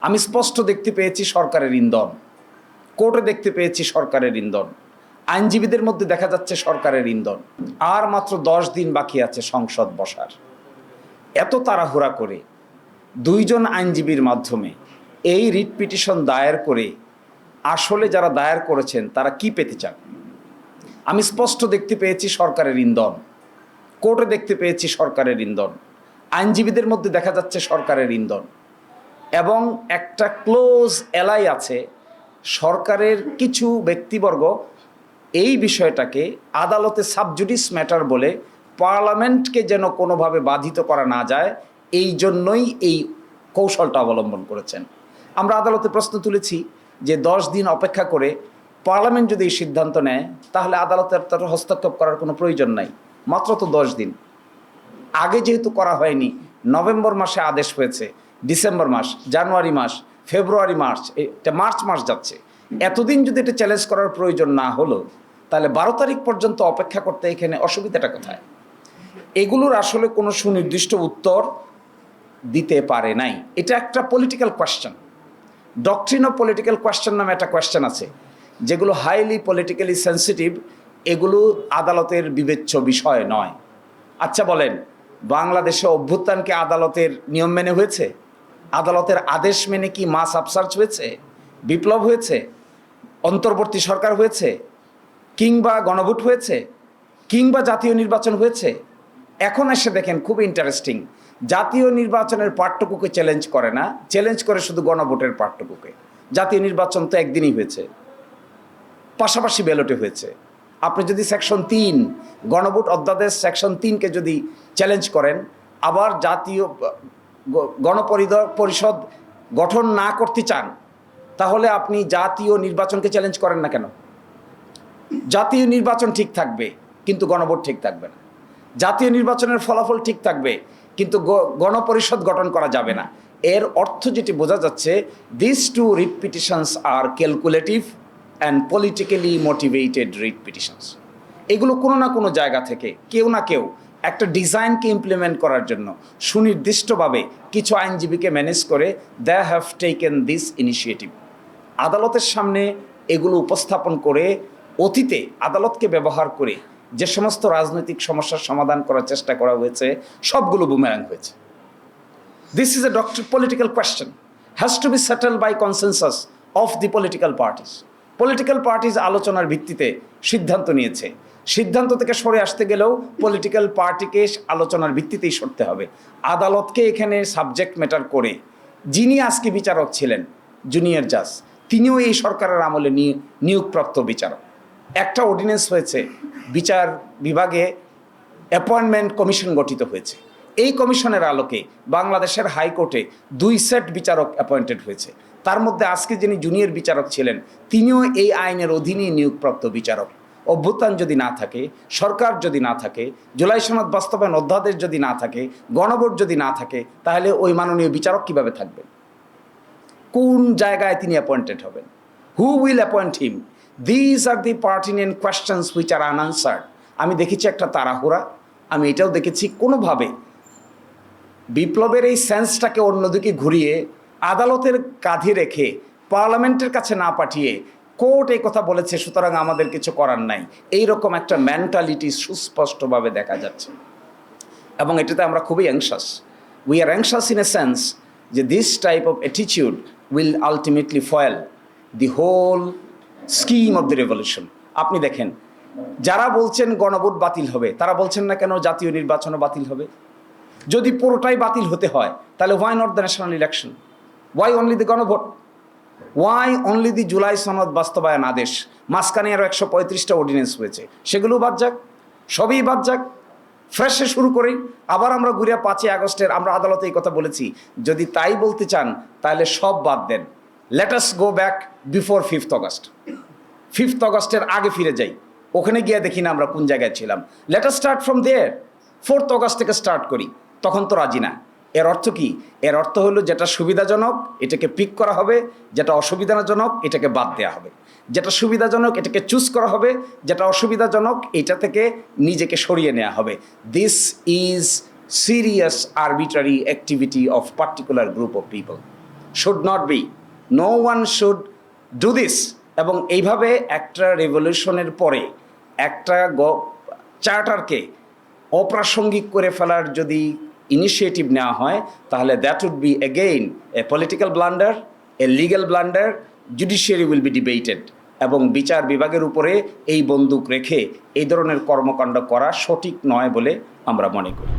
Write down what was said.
আমি স্পষ্ট দেখতে পেয়েছি সরকারের ইন্ধন, কোর্টে দেখতে পেয়েছি সরকারের ইন্ধন, আইনজীবীদের মধ্যে দেখা যাচ্ছে সরকারের ইন্ধন। আর মাত্র 10 দিন বাকি আছে সংসদ বসার। এত তাড়াহুড়া করে দুইজন আইনজীবীর মাধ্যমে এই রিট পিটিশন দায়ের করে আসলে যারা দায়ের করেছেন তারা কি পেতে চান? আমি স্পষ্ট দেখতে পেয়েছি সরকারের ইন্ধন, কোর্টে দেখতে পেয়েছি সরকারের ইন্ধন, আইনজীবীদের মধ্যে দেখা যাচ্ছে সরকারের ইন্ধন, এবং একটা ক্লোজ এলাই আছে সরকারের কিছু ব্যক্তিবর্গ এই বিষয়টাকে আদালতে সাবজুডিস ম্যাটার বলে পার্লামেন্টকে যেন কোনোভাবে বাধিত করা না যায়, এই জন্যই এই কৌশলটা অবলম্বন করেছেন। আমরা আদালতে প্রশ্ন তুলেছি যে 10 দিন অপেক্ষা করে পার্লামেন্ট যদি এই সিদ্ধান্ত নেয় তাহলে আদালতের তার হস্তক্ষেপ করার কোনো প্রয়োজন নাই। মাত্র তো 10 দিন আগে যেহেতু করা হয়নি, নভেম্বর মাসে আদেশ হয়েছে, ডিসেম্বর মাস, জানুয়ারি মাস, ফেব্রুয়ারি মাস, এটা মার্চ মাস যাচ্ছে। এতদিন যদি এটা চ্যালেঞ্জ করার প্রয়োজন না হলো তাহলে 12 তারিখ পর্যন্ত অপেক্ষা করতে এখানে অসুবিধাটা কোথায়? এগুলোর আসলে কোনো সুনির্দিষ্ট উত্তর দিতে পারে নাই। এটা একটা political question, doctrine of political question নামে একটা কোয়েশ্চেন আছে, যেগুলো হাইলি পলিটিক্যালি সেন্সিটিভ, এগুলো আদালতের বিবেচ্য বিষয় নয়। আচ্ছা বলেন, বাংলাদেশে অভ্যুত্থানকে আদালতের নিয়ম মেনে হয়েছে? আদালতের আদেশ মেনে কি মাস আপসার্চ হয়েছে, বিপ্লব হয়েছে, অন্তর্বর্তী সরকার হয়েছে, কিংবা গণভোট হয়েছে, কিংবা জাতীয় নির্বাচন হয়েছে? এখন এসে দেখেন, খুব ইন্টারেস্টিং, জাতীয় নির্বাচনের পার্টটুকুকে চ্যালেঞ্জ করে না, চ্যালেঞ্জ করে শুধু গণভোটের পার্টটুকুকে। জাতীয় নির্বাচন তো একদিনই হয়েছে, পাশাপাশি ব্যালটে হয়েছে। আপনি যদি সেকশন 3 গণভোট অধ্যাদেশ সেকশন 3কে যদি চ্যালেঞ্জ করেন, আবার জাতীয় গণপরিষদ গঠন না করতে চান, তাহলে আপনি জাতীয় নির্বাচনকে চ্যালেঞ্জ করেন না কেন? জাতীয় নির্বাচন ঠিক থাকবে কিন্তু গণভোট ঠিক থাকবে না, জাতীয় নির্বাচনের ফলাফল ঠিক থাকবে কিন্তু গণপরিষদ গঠন করা যাবে না। এর অর্থ যেটি বোঝা যাচ্ছে, this two writ petitions are calculative and politically motivated writ petitions. এগুলো কোনো না কোনো জায়গা থেকে কেউ না কেউ একটা ডিজাইনকে ইমপ্লিমেন্ট করার জন্য সুনির্দিষ্টভাবে কিছু আইনজীবীকে ম্যানেজ করে they have taken this initiative. আদালতের সামনে এগুলো উপস্থাপন করে অতীতে আদালতকে ব্যবহার করে যে সমস্ত রাজনৈতিক সমস্যার সমাধান করার চেষ্টা করা হয়েছে সবগুলো বুমেরাং হয়েছে। This is a political question, has to be settled by consensus of the political parties. Political parties আলোচনার ভিত্তিতে সিদ্ধান্ত নিয়েছে, সিদ্ধান্ত থেকে সরে আসতে গেলেও পলিটিক্যাল পার্টিকে আলোচনার ভিত্তিতেই সরতে হবে। আদালতকে এখানে সাবজেক্ট ম্যাটার করে যিনি আজকে বিচারক ছিলেন, জুনিয়র জাজ, তিনিও এই সরকারের আমলে নিয়োগপ্রাপ্ত বিচারক। একটা অর্ডিন্যান্স হয়েছে, বিচার বিভাগে অ্যাপয়েন্টমেন্ট কমিশন গঠিত হয়েছে। এই কমিশনের আলোকে বাংলাদেশের হাইকোর্টে 2 সেট বিচারক অ্যাপয়েন্টেড হয়েছে। তার মধ্যে আজকে যিনি জুনিয়র বিচারক ছিলেন তিনিও এই আইনের অধীনেই নিয়োগপ্রাপ্ত বিচারক। অভ্যুত্থান যদি না থাকে, সরকার যদি না থাকে, জুলাই সনদ বাস্তবায়ন অধ্যাদেশ যদি না থাকে, গণভোট যদি না থাকে, তাহলে ওই মাননীয় বিচারক কিভাবে থাকবেন? কোন জায়গায় তিনি অ্যাপয়েন্টেড হবেন? Who will appoint him? This are the pertinent questions which are unanswered. আমি দেখেছি একটা তাড়াহুড়া, আমি এটাও দেখেছি কোনোভাবে বিপ্লবের এই সেন্সটাকে অন্যদিকে ঘুরিয়ে আদালতের কাঁধে রেখে পার্লামেন্টের কাছে না পাঠিয়ে কোর্ট এই কথা বলেছে সুতরাং আমাদের কিছু করার নাই, এইরকম একটা মেন্টালিটি সুস্পষ্টভাবে দেখা যাচ্ছে। এবং এটাতে আমরা খুবই anxious. We are anxious in a sense যে this type of attitude will ultimately foil the whole scheme of the revolution. আপনি দেখেন, যারা বলছেন গণভোট বাতিল হবে তারা বলছেন না কেন জাতীয় নির্বাচনও বাতিল হবে? যদি পুরোটাই বাতিল হতে হয় তাহলে why not the national election? Why only the গণভোট? ওয়াই অনলি দি জুলাই সনদ বাস্তবায়ন আদেশ? মাঝখানে আরও 135টা অর্ডিন্যান্স হয়েছে, সেগুলো বাদ যাক, সবই বাদ যাক, ফ্রেশে শুরু করি। আবার আমরা ঘুরে 5ই আগস্টের আমরা আদালতে এই কথা বলেছি, যদি তাই বলতে চান তাহলে সব বাদ দেন। Let us go back before 5th August. 5th অগস্টের আগে ফিরে যাই, ওখানে গিয়ে দেখি না আমরা কোন জায়গায় ছিলাম। Let us start from there. 4th August থেকে স্টার্ট করি, তখন তো রাজি না। এর অর্থ কি? এর অর্থ হলো যেটা সুবিধাজনক এটাকে পিক করা হবে, যেটা অসুবিধাজনক এটাকে বাদ দেওয়া হবে, যেটা সুবিধাজনক এটাকে চুজ করা হবে, যেটা অসুবিধাজনক এটা থেকে নিজেকে সরিয়ে নেওয়া হবে। This is serious arbitrary activity of particular group of people. Should not be, no one should do this. এবং এইভাবে একটা রেভলিউশনের পরে একটা চার্টারকে অপ্রাসঙ্গিক করে ফেলার যদি ইনিশিয়েটিভ নেওয়া হয়, তাহলে that would be again a political blunder, a legal blunder, judiciary will be debated. এবং বিচার বিভাগের উপরে এই বন্দুক রেখে এই ধরনের কর্মকাণ্ড করা সঠিক নয় বলে আমরা মনে করি।